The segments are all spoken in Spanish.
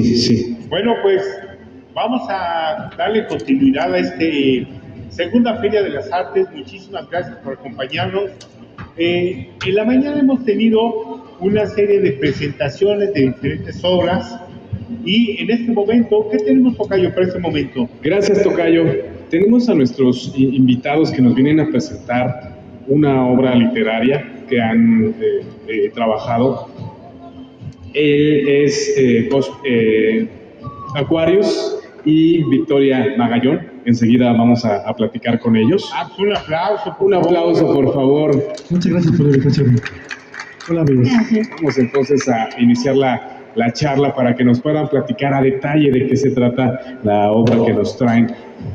sí. Bueno, pues vamos a darle continuidad a segunda Feria de las Artes. Muchísimas gracias por acompañarnos. En la mañana hemos tenido una serie de presentaciones de diferentes obras y en este momento, ¿qué tenemos, Tocayo, para este momento? Gracias, Tocayo. Tenemos a nuestros invitados que nos vienen a presentar una obra literaria que han trabajado. Él es Aquarius y Victoria Magallón. Enseguida vamos a platicar con ellos. Un aplauso, Un aplauso, por favor. Muchas gracias por la invitación. Hola, amigos. Vamos entonces a iniciar la charla para que nos puedan platicar a detalle de qué se trata la obra que nos traen,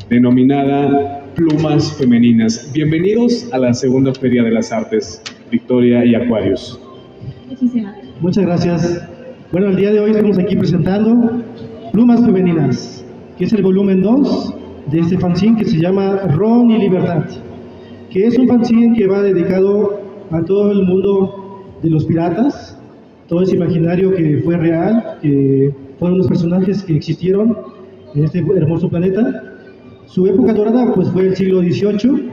denominada Plumas Femeninas. Bienvenidos a la segunda Feria de las Artes, Victoria y Aquarius. Muchísimas gracias. Muchas gracias. Bueno, el día de hoy estamos aquí presentando Plumas Femeninas, que es el volumen 2 de este fanzine que se llama Ron y Libertad, que es un fanzine que va dedicado a todo el mundo de los piratas, todo ese imaginario que fue real, que fueron los personajes que existieron en este hermoso planeta. Su época dorada pues fue el siglo XVIII,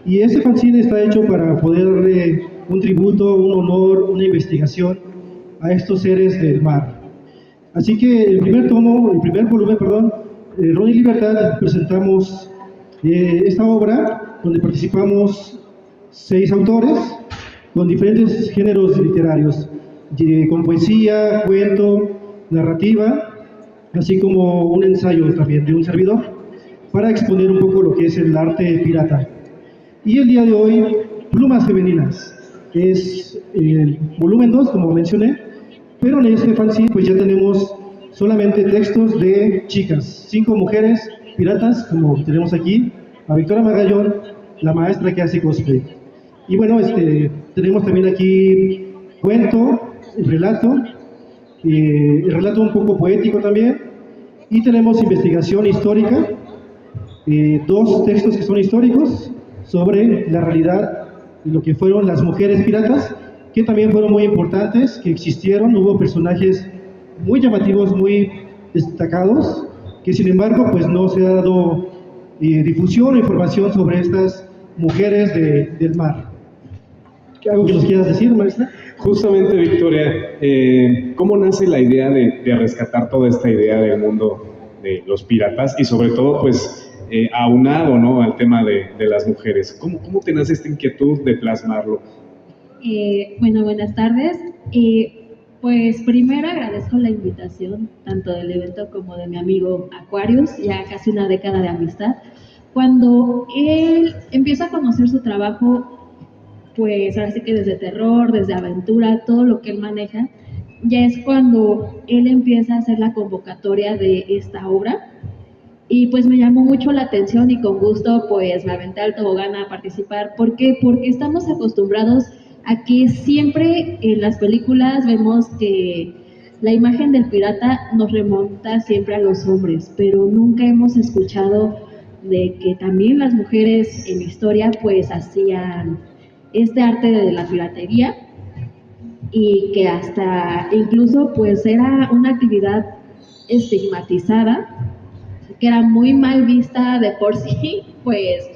y este fanzine está hecho para poder darle un tributo, un honor, una investigación a estos seres del mar. Así que el primer volumen, Ron y Libertad, presentamos esta obra donde participamos 6 autores con diferentes géneros literarios, con poesía, cuento, narrativa, así como un ensayo también de un servidor, para exponer un poco lo que es el arte pirata. Y el día de hoy, Plumas Femeninas, es el volumen 2, como mencioné, pero en este fanzine pues ya tenemos solamente textos de chicas, 5 mujeres piratas, como tenemos aquí, a Victoria Magallón, la maestra que hace cosplay. Y bueno, tenemos también aquí cuento, el relato un poco poético también, y tenemos investigación histórica, 2 textos que son históricos sobre la realidad de lo que fueron las mujeres piratas, que también fueron muy importantes, que existieron, hubo personajes muy llamativos, muy destacados, que sin embargo pues no se ha dado difusión o información sobre estas mujeres del mar. ¿Algo que nos quieras decir, maestra? Justamente, Victoria, ¿cómo nace la idea de rescatar toda esta idea del mundo de los piratas y sobre todo pues aunado, ¿no?, al tema de las mujeres? ¿Cómo te nace esta inquietud de plasmarlo? Bueno, buenas tardes. Pues primero agradezco la invitación tanto del evento como de mi amigo Aquarius, ya casi una década de amistad. Cuando él empieza a conocer su trabajo, pues ahora sí que desde terror, desde aventura, todo lo que él maneja, ya es cuando él empieza a hacer la convocatoria de esta obra. Y pues me llamó mucho la atención y con gusto pues me aventé al tobogán a participar. ¿Por qué? Porque estamos acostumbrados a que siempre en las películas vemos que la imagen del pirata nos remonta siempre a los hombres, pero nunca hemos escuchado de que también las mujeres en la historia pues hacían este arte de la piratería, y que hasta incluso pues era una actividad estigmatizada, que era muy mal vista de por sí, pues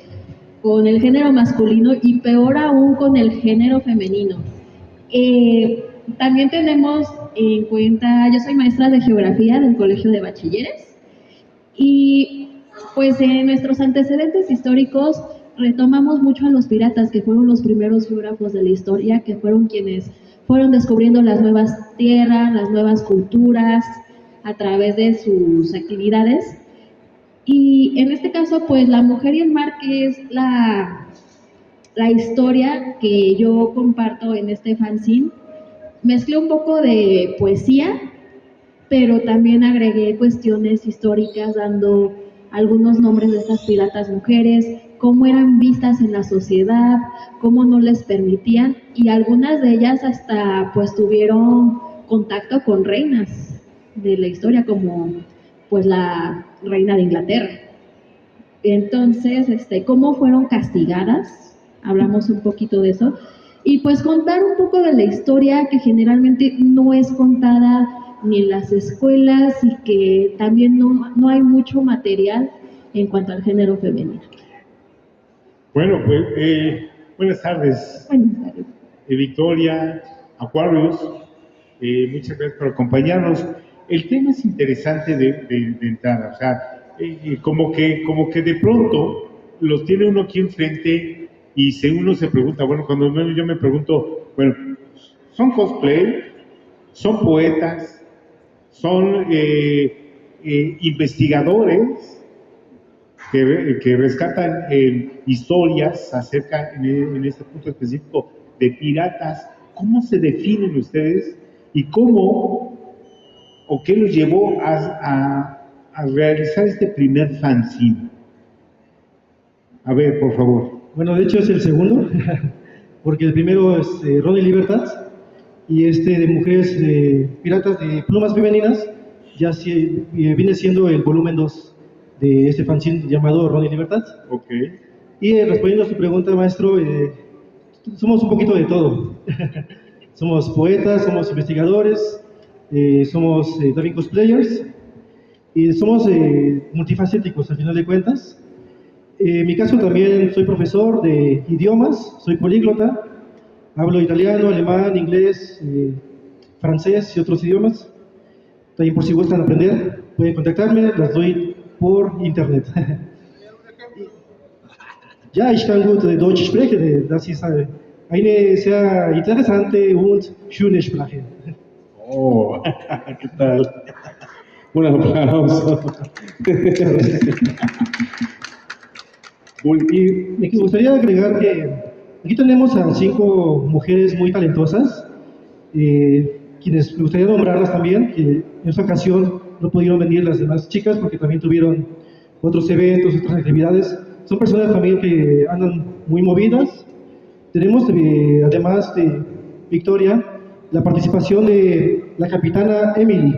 con el género masculino y peor aún con el género femenino. También tenemos en cuenta, yo soy maestra de geografía del Colegio de Bachilleres, y pues en nuestros antecedentes históricos retomamos mucho a los piratas, que fueron los primeros geógrafos de la historia, que fueron quienes fueron descubriendo las nuevas tierras, las nuevas culturas a través de sus actividades. Y en este caso, pues la mujer y el mar, que es la historia que yo comparto en este fanzine, mezclé un poco de poesía, pero también agregué cuestiones históricas, dando algunos nombres de estas piratas mujeres, cómo eran vistas en la sociedad, cómo no les permitían, y algunas de ellas hasta pues tuvieron contacto con reinas de la historia, como pues la reina de Inglaterra. Entonces, cómo fueron castigadas, hablamos un poquito de eso, y pues contar un poco de la historia que generalmente no es contada ni en las escuelas y que también no hay mucho material en cuanto al género femenino. Bueno, pues buenas tardes, Buenas tardes. Victoria, Aquarius, muchas gracias por acompañarnos. El tema es interesante de entrada, o sea, como que de pronto los tiene uno aquí enfrente y uno se pregunta, bueno, cuando yo me pregunto, bueno, ¿son cosplay? ¿Son poetas? ¿Son investigadores que rescatan historias acerca, en este punto específico, de piratas? ¿Cómo se definen ustedes y cómo o qué los llevó a realizar este primer fanzine? A ver, por favor. Bueno, de hecho es el segundo, porque el primero es Ron y Libertad, y este de mujeres piratas de plumas femeninas, ya viene siendo el volumen 2 de este fanzine llamado Ron y Libertad. Ok. Y respondiendo a su pregunta, maestro, somos un poquito de todo. Somos poetas, somos investigadores, somos también cosplayers, y somos multifacéticos al final de cuentas. En mi caso también soy profesor de idiomas, soy políglota, hablo italiano, alemán, inglés, francés y otros idiomas. También por si gustan aprender, pueden contactarme, las doy por internet. Ja, ich kann gut Deutsch sprechen, das ist eine sehr interessante und schöne Sprache. Oh, ¿qué tal? Un aplauso. Y me gustaría agregar que aquí tenemos a 5 mujeres muy talentosas, quienes me gustaría nombrarlas también, que en esta ocasión no pudieron venir las demás chicas porque también tuvieron otros eventos, otras actividades. Son personas también que andan muy movidas. Tenemos además de Victoria la participación de la capitana Emily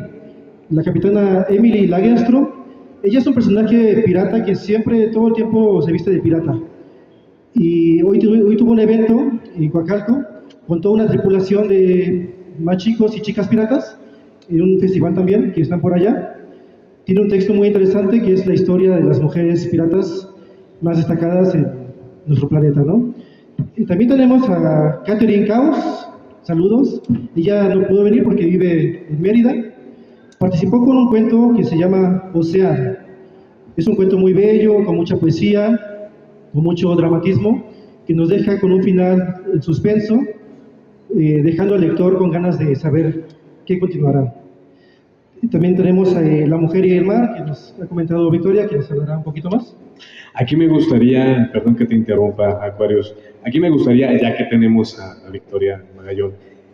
Lagerstrom. Ella es un personaje pirata que siempre, todo el tiempo se viste de pirata. Y hoy tuvo un evento en Coacalco con toda una tripulación de más chicos y chicas piratas, en un festival también, que están por allá. Tiene un texto muy interesante que es la historia de las mujeres piratas más destacadas en nuestro planeta, ¿no? Y también tenemos a Catherine Caos, saludos. Ella no pudo venir porque vive en Mérida. Participó con un cuento que se llama Océano. Es un cuento muy bello, con mucha poesía, con mucho dramatismo, que nos deja con un final en suspenso, dejando al lector con ganas de saber qué continuará. Y también tenemos a La Mujer y el Mar, que nos ha comentado Victoria, que nos hablará un poquito más. Aquí me gustaría, perdón que te interrumpa, Aquarius, aquí me gustaría, ya que tenemos a Victoria Magallón,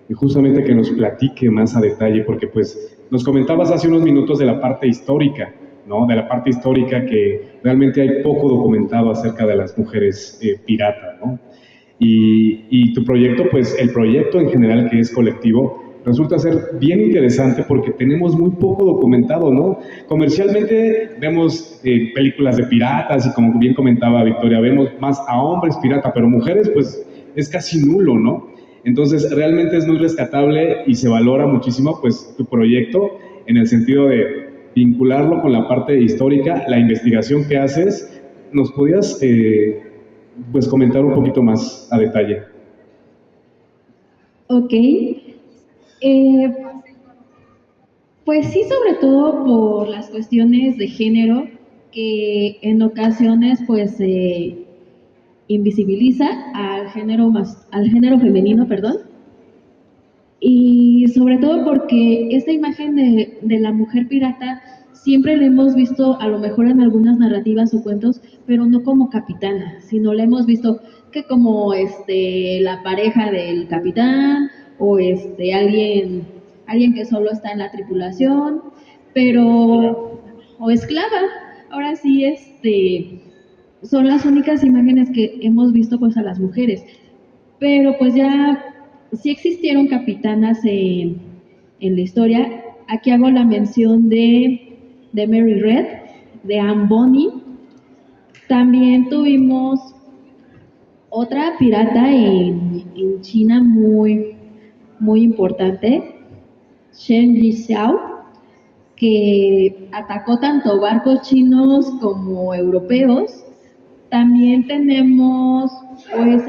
y justamente que nos platique más a detalle, porque pues nos comentabas hace unos minutos de la parte histórica, ¿no? De la parte histórica que realmente hay poco documentado acerca de las mujeres piratas, ¿no? Y tu proyecto, pues el proyecto en general que es colectivo, resulta ser bien interesante porque tenemos muy poco documentado, ¿no? Comercialmente vemos películas de piratas y como bien comentaba Victoria, vemos más a hombres pirata, pero mujeres pues es casi nulo, ¿no? Entonces realmente es muy rescatable y se valora muchísimo pues tu proyecto en el sentido de vincularlo con la parte histórica, la investigación que haces. ¿Nos podías pues comentar un poquito más a detalle? Ok. Pues sí, sobre todo por las cuestiones de género, que en ocasiones pues se invisibiliza al género femenino, perdón, y sobre todo porque esta imagen de la mujer pirata siempre la hemos visto a lo mejor en algunas narrativas o cuentos, pero no como capitana, sino la hemos visto que como la pareja del capitán o alguien que solo está en la tripulación, pero o esclava. Ahora sí son las únicas imágenes que hemos visto pues a las mujeres. Pero pues ya sí existieron capitanas en la historia. Aquí hago la mención de Mary Red, de Anne Bonny. También tuvimos otra pirata en China muy, muy importante. Chen Yixiao, que atacó tanto barcos chinos como europeos. También tenemos pues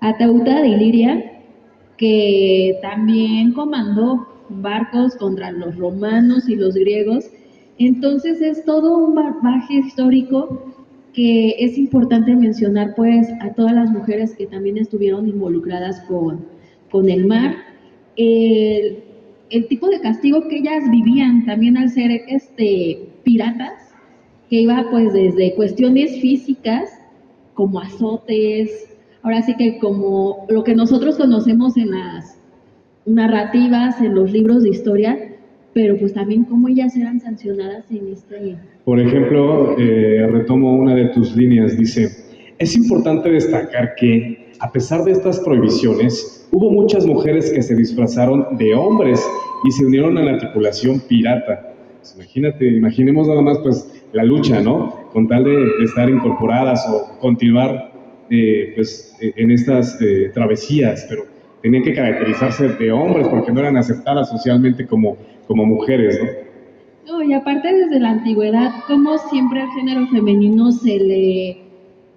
a Teuta de Iliria, que también comandó barcos contra los romanos y los griegos. Entonces es todo un bagaje histórico que es importante mencionar pues a todas las mujeres que también estuvieron involucradas con el mar. El, el tipo de castigo que ellas vivían también al ser piratas, que iba pues desde cuestiones físicas como azotes, ahora sí que como lo que nosotros conocemos en las narrativas, en los libros de historia, pero pues también cómo ellas eran sancionadas en Por ejemplo, retomo una de tus líneas, dice, es importante destacar que, a pesar de estas prohibiciones, hubo muchas mujeres que se disfrazaron de hombres y se unieron a la tripulación pirata. Pues imaginemos nada más pues la lucha, ¿no? Con tal de estar incorporadas o continuar en estas travesías, pero tenían que caracterizarse de hombres porque no eran aceptadas socialmente como mujeres, ¿no? No, y aparte desde la antigüedad, como siempre al género femenino se le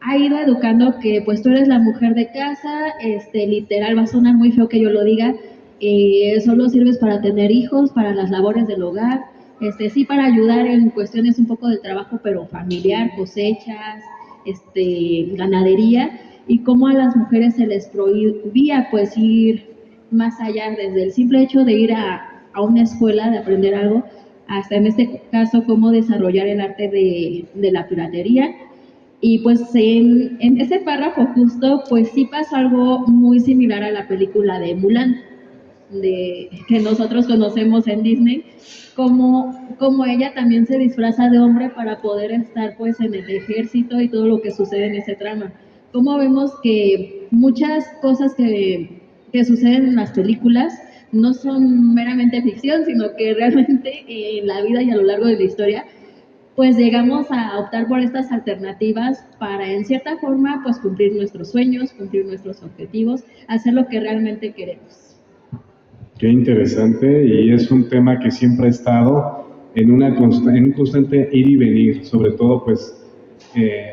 ha ido educando que pues tú eres la mujer de casa, literal va a sonar muy feo que yo lo diga, solo sirves para tener hijos, para las labores del hogar, sí para ayudar en cuestiones un poco del trabajo, pero familiar, cosechas, ganadería, y cómo a las mujeres se les prohibía pues ir más allá, desde el simple hecho de ir a una escuela, de aprender algo, hasta en este caso cómo desarrollar el arte de la piratería. Y pues en ese párrafo justo, pues sí pasó algo muy similar a la película de Mulan, que nosotros conocemos en Disney, como ella también se disfraza de hombre para poder estar pues en el ejército y todo lo que sucede en ese trama. Como vemos que muchas cosas que suceden en las películas no son meramente ficción, sino que realmente en la vida y a lo largo de la historia, pues llegamos a optar por estas alternativas para en cierta forma pues cumplir nuestros sueños, cumplir nuestros objetivos, hacer lo que realmente queremos. Qué interesante, y es un tema que siempre ha estado en un constante ir y venir, sobre todo pues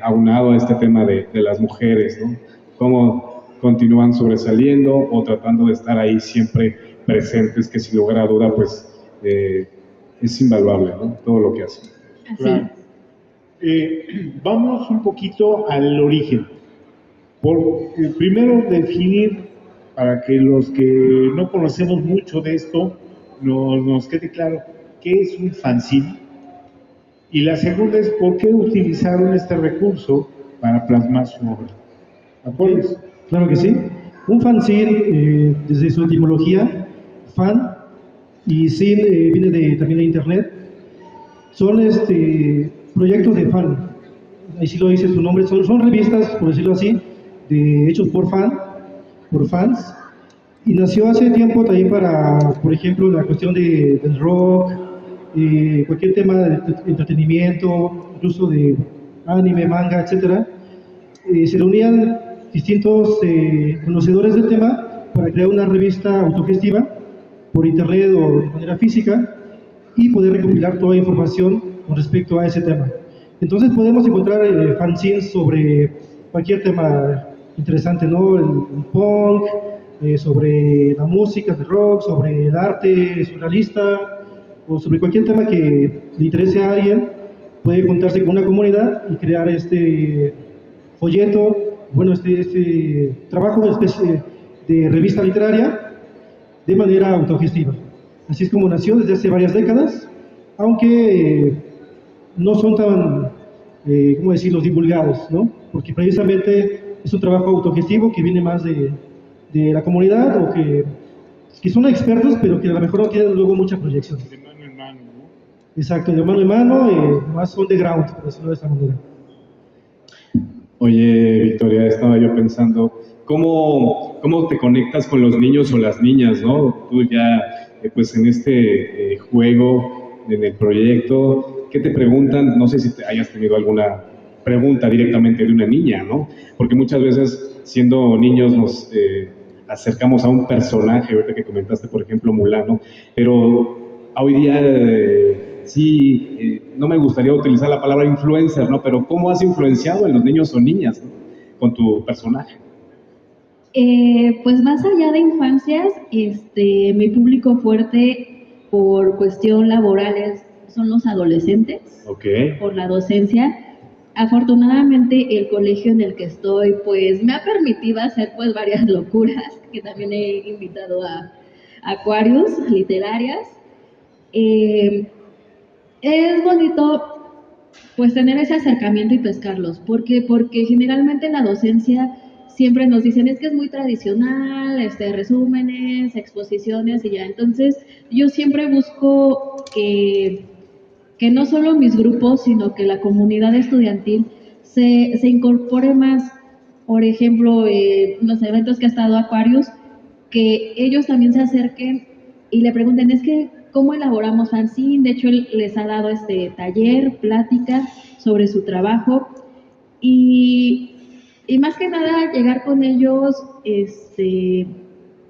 aunado a este tema de las mujeres, ¿no? Cómo continúan sobresaliendo o tratando de estar ahí siempre presentes, que sin lugar a duda pues es invaluable, ¿no? Todo lo que hacen. Así Claro. Vamos un poquito al origen. Primero definir, para que los que no conocemos mucho de esto nos quede claro qué es un fanzine. Y la segunda es por qué utilizaron este recurso para plasmar su obra. ¿Apoyas? Claro que sí. Un fanzine, desde su etimología, fan, y zine viene también de internet, son proyectos de fan. Ahí sí lo dice su nombre, son revistas, por decirlo así, hechos por fans, y nació hace tiempo también para, por ejemplo, la cuestión del rock, cualquier tema de entretenimiento, incluso de anime, manga, etcétera. Se reunían distintos conocedores del tema para crear una revista autogestiva por internet o de manera física y poder recopilar toda la información con respecto a ese tema. Entonces podemos encontrar fanzines sobre cualquier tema interesante, ¿no? El punk, sobre la música, el rock, sobre el arte surrealista, o sobre cualquier tema que le interese a alguien. Puede juntarse con una comunidad y crear este folleto, bueno, este trabajo de especie de revista literaria de manera autogestiva. Así es como nació desde hace varias décadas, aunque no son tan, ¿cómo decirlo?, divulgados, ¿no? Porque precisamente es un trabajo autogestivo que viene más de la comunidad o que son expertos, pero que a lo mejor no tienen luego mucha proyección. De mano en mano, ¿no? Exacto, de mano en mano, más on the ground, por decirlo de esta manera. Oye, Victoria, estaba yo pensando, ¿cómo te conectas con los niños o las niñas, ¿no? Tú ya, pues en este juego, en el proyecto, ¿qué te preguntan? No sé si hayas tenido alguna pregunta directamente de una niña, ¿no? Porque muchas veces, siendo niños, nos acercamos a un personaje, ahorita que comentaste, por ejemplo, Mulan, ¿no? Pero hoy día no me gustaría utilizar la palabra influencer, ¿no? Pero ¿cómo has influenciado en los niños o niñas, ¿no? Con tu personaje? Pues más allá de infancias, mi público fuerte por cuestión laborales son los adolescentes, Ok. por la docencia. Afortunadamente el colegio en el que estoy pues me ha permitido hacer pues varias locuras, que también he invitado a Aquarius literarias. Eh, es bonito pues tener ese acercamiento y pescarlos, porque generalmente en la docencia siempre nos dicen es que es muy tradicional, resúmenes, exposiciones y ya. Entonces yo siempre busco que no solo mis grupos, sino que la comunidad estudiantil se incorpore más. Por ejemplo, los eventos que ha estado Aquarius, que ellos también se acerquen y le pregunten, es que, ¿cómo elaboramos fanzine? De hecho, él les ha dado este taller, plática sobre su trabajo y, y más que nada llegar con ellos,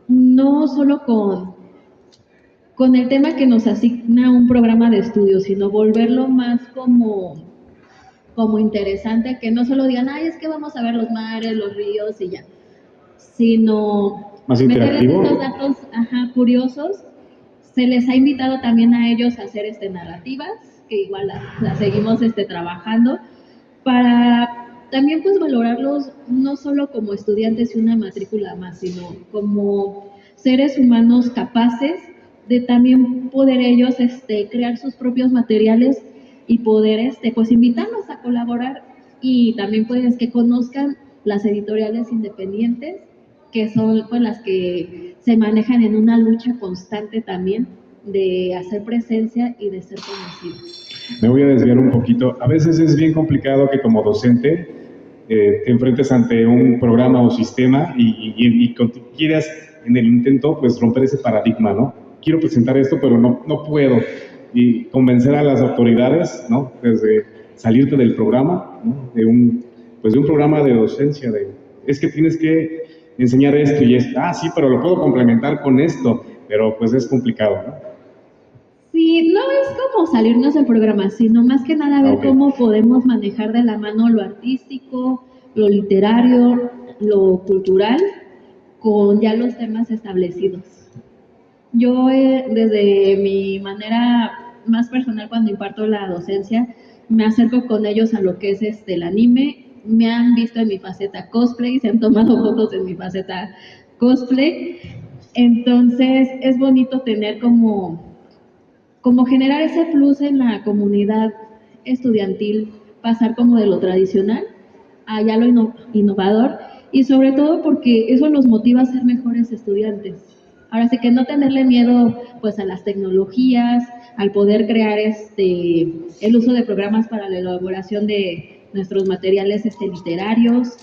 no solo con el tema que nos asigna un programa de estudio, sino volverlo más como interesante, que no solo digan, ay, es que vamos a ver los mares, los ríos y ya, sino ¿Más meterles interactivo? estos datos curiosos. Se les ha invitado también a ellos a hacer narrativas, que igual las seguimos trabajando, para también pues valorarlos no solo como estudiantes y una matrícula más, sino como seres humanos capaces de también poder ellos crear sus propios materiales y poder pues invitarlos a colaborar y también pues que conozcan las editoriales independientes, que son pues las que se manejan en una lucha constante también de hacer presencia y de ser conocidos. Me voy a desviar un poquito. A veces es bien complicado que como docente te enfrentes ante un programa o sistema y quieras en el intento pues romper ese paradigma, ¿no? Quiero presentar esto, pero no puedo. Y convencer a las autoridades, ¿no? Desde salirte del programa, ¿no? De un programa de docencia, es que tienes que enseñar esto y esto. Ah, sí, pero lo puedo complementar con esto, pero pues es complicado, ¿no? Sí, no es como salirnos del programa, sino más que nada ver cómo podemos manejar de la mano lo artístico, lo literario, lo cultural, con ya los temas establecidos. Yo, desde mi manera más personal, cuando imparto la docencia, me acerco con ellos a lo que es el anime. Me han visto en mi faceta cosplay, se han tomado fotos en mi faceta cosplay. Entonces, es bonito tener como generar ese plus en la comunidad estudiantil, pasar como de lo tradicional a ya lo innovador, y sobre todo porque eso los motiva a ser mejores estudiantes. Ahora sí que no tenerle miedo pues a las tecnologías, al poder crear el uso de programas para la elaboración de nuestros materiales literarios,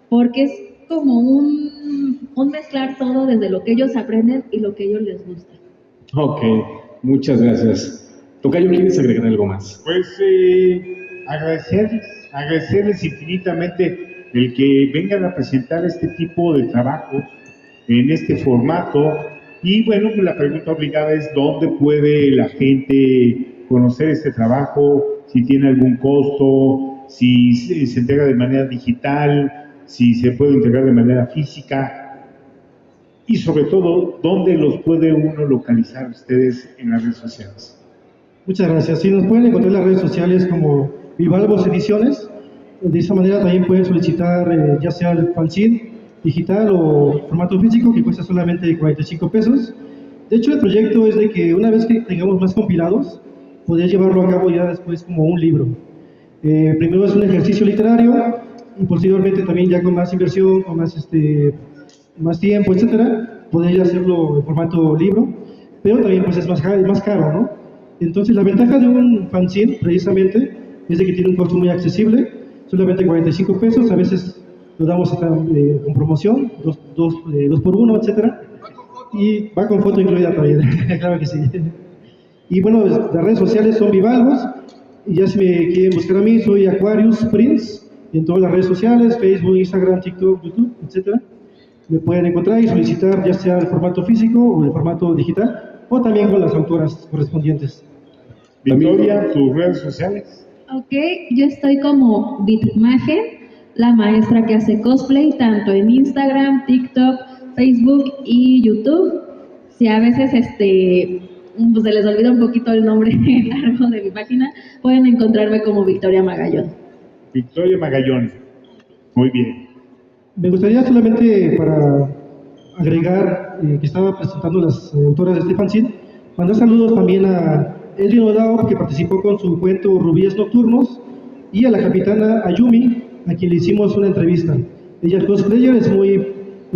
porque es como un mezclar todo desde lo que ellos aprenden y lo que a ellos les gusta. Ok, muchas gracias. Tocayo, ¿quieres agregar algo más? Pues agradecerles infinitamente el que vengan a presentar este tipo de trabajos en este formato. Y bueno, pues la pregunta obligada es ¿dónde puede la gente conocer este trabajo? Si tiene algún costo, si se entrega de manera digital, si se puede entregar de manera física. Y sobre todo, ¿dónde los puede uno localizar ustedes en las redes sociales? Muchas gracias. Sí, nos pueden encontrar en las redes sociales como Bivalvos Ediciones. De esa manera también pueden solicitar ya sea el fanzine digital o formato físico, que cuesta solamente 45 pesos. De hecho, el proyecto es de que una vez que tengamos más compilados, poder llevarlo a cabo ya después como un libro. Primero es un ejercicio literario y posteriormente también ya con más inversión, con más tiempo, etcétera, poder ya hacerlo en formato libro, pero también pues es más caro, ¿no? Entonces la ventaja de un fanzine precisamente es de que tiene un costo muy accesible, solamente 45 pesos, a veces lo damos hasta, con promoción, dos por uno, etcétera, y va con foto incluida también, claro que sí. Y bueno, las redes sociales son Bivalvos, y ya si me quieren buscar a mí, soy Aquarius Prince, en todas las redes sociales, Facebook, Instagram, TikTok, YouTube, etcétera. me pueden encontrar y solicitar ya sea el formato físico o el formato digital, o también con las autoras correspondientes. Victoria, tus redes sociales. Ok, yo estoy como Bitmagen, la maestra que hace cosplay, tanto en Instagram, TikTok, Facebook y YouTube. Si a veces pues se les olvida un poquito el nombre largo de mi página, pueden encontrarme como Victoria Magallón. Victoria Magallón. Muy bien. Me gustaría solamente para agregar que estaba presentando las autoras de este fanzine, mandar saludos también a Edwin Odao, que participó con su cuento Rubíes Nocturnos, y a la capitana Ayumi, a quien le hicimos una entrevista. Ella es cosplayer, es muy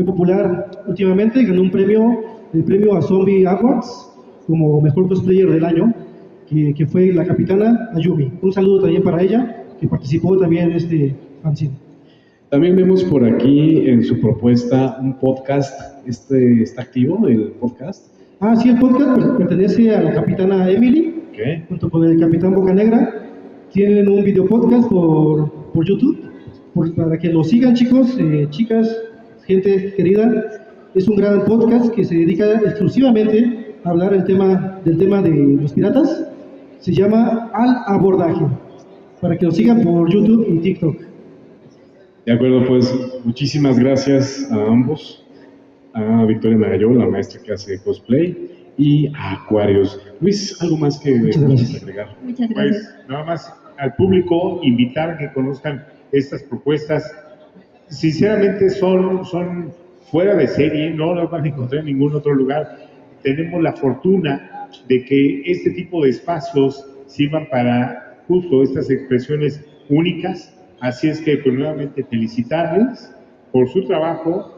popular últimamente, ganó un premio, el premio a Zombie Awards, como mejor cosplayer del año, que fue la capitana Ayumi. Un saludo también para ella, que participó también en este fanzine. También vemos por aquí en su propuesta un podcast. ¿Está activo el podcast? Ah, sí, el podcast pues, pertenece a la capitana Emily, ¿Qué? junto con el capitán Bocanegra. Tienen un video podcast por YouTube, para que lo sigan, chicos, chicas, gente querida. Es un gran podcast que se dedica exclusivamente a hablar del tema de los piratas. Se llama Al Abordaje, para que lo sigan por YouTube y TikTok. De acuerdo, pues muchísimas gracias a ambos, a Victoria Magallón, la maestra que hace cosplay, y a Aquarius. Luis, ¿algo más que gracias. agregar? Muchas gracias. Pues nada más al público invitar a que conozcan estas propuestas. Sinceramente son fuera de serie, no las van a encontrar en ningún otro lugar. Tenemos la fortuna de que este tipo de espacios sirvan para justo estas expresiones únicas. Así es que pues nuevamente felicitarles por su trabajo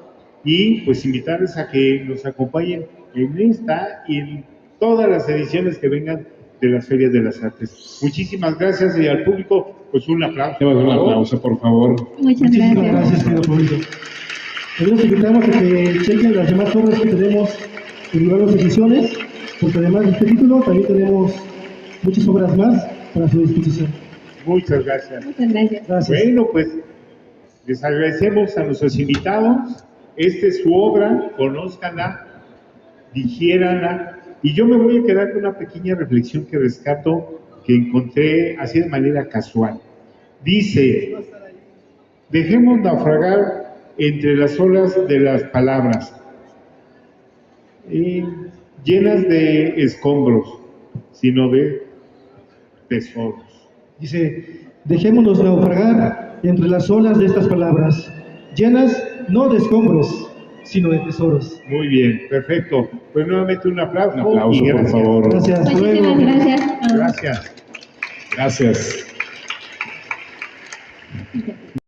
y pues invitarles a que nos acompañen en esta y en todas las ediciones que vengan de las Ferias de las Artes. Muchísimas gracias y al público pues un aplauso. Te un aplauso, por favor. Muchas Muchísimas gracias. gracias, querido público. También los invitamos a que chequen las demás obras que tenemos en Lugares Ediciones, porque además de este título también tenemos muchas obras más para su disposición. Muchas gracias. Muchas gracias. Gracias. Bueno, pues les agradecemos a nuestros invitados. Esta es su obra, conózcanla, digiéranla. Y yo me voy a quedar con una pequeña reflexión que rescato, que encontré así de manera casual. Dice, dejemos naufragar entre las olas de las palabras, llenas de escombros, sino de tesoros. Dice, dejémonos naufragar entre las olas de estas palabras, llenas no de escombros, sino de tesoros. Muy bien, perfecto. Pues nuevamente un aplauso. Un aplauso, y por gracias. favor. Gracias, hasta Muchísimas luego. gracias. Gracias. Gracias.